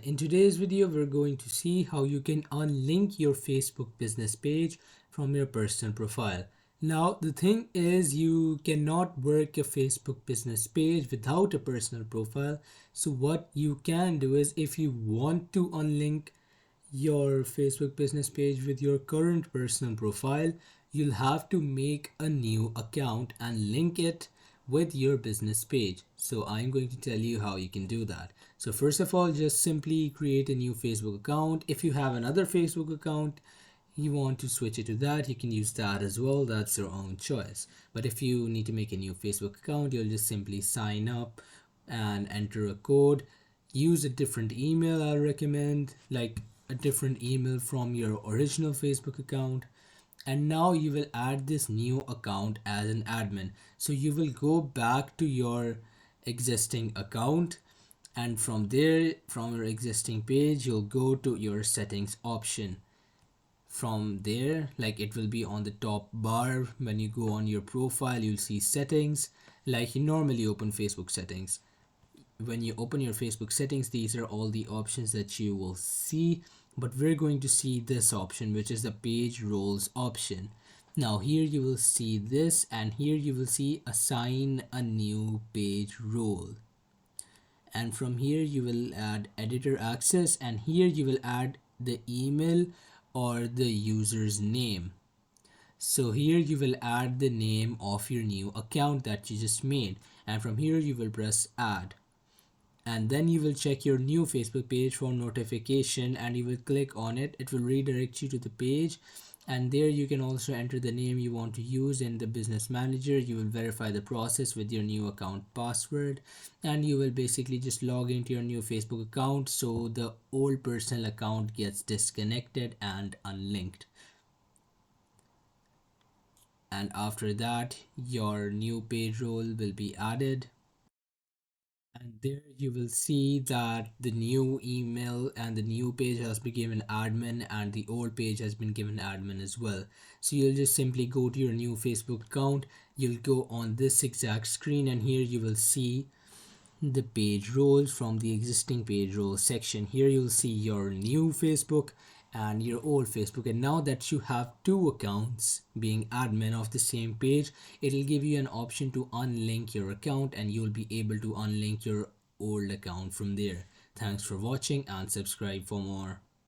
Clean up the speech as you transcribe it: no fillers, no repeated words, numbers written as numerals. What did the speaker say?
In today's video, we're going to see how you can unlink your Facebook business page from your personal profile. Now, the thing is, you cannot work a Facebook business page without a personal profile. So what you can do is, if you want to unlink your Facebook business page with your current personal profile, you'll have to make a new account and link it with your business page. So I'm going to tell you how you can do that. So first of all, just simply create a new Facebook account. If you have another Facebook account, you want to switch it to that, you can use that as well. That's your own choice. But if you need to make a new Facebook account, you'll just simply sign up and enter a code. Use a different email, I recommend, like a different email from your original Facebook account. And now you will add this new account as an admin. So you will go back to your existing account, and from there, from your existing page, you'll go to your settings option. From there, like, it will be on the top bar. When you go on your profile, you'll see settings, like you normally open Facebook settings. When you open your Facebook settings, these are all the options that you will see, but we're going to see this option, which is the page roles option. Now here you will see this, and here you will see assign a new page role, and from here you will add editor access, and here you will add the email or the user's name. So here you will add the name of your new account that you just made, and from here you will press add, and then you will check your new Facebook page for notification, and you will click on it. It will redirect you to the page, and there you can also enter the name you want to use in the business manager. You will verify the process with your new account password, and you will basically just log into your new Facebook account, so the old personal account gets disconnected and unlinked. And after that, your new page role will be added, and there you will see that the new email and the new page has been given admin, and the old page has been given admin as well. So you'll just simply go to your new Facebook account, you'll go on this exact screen, and here you will see the page roles from the existing page roles section. Here you'll see your new Facebook and your old Facebook, and now that you have two accounts being admin of the same page, it'll give you an option to unlink your account, and you'll be able to unlink your old account from there. Thanks for watching, and subscribe for more.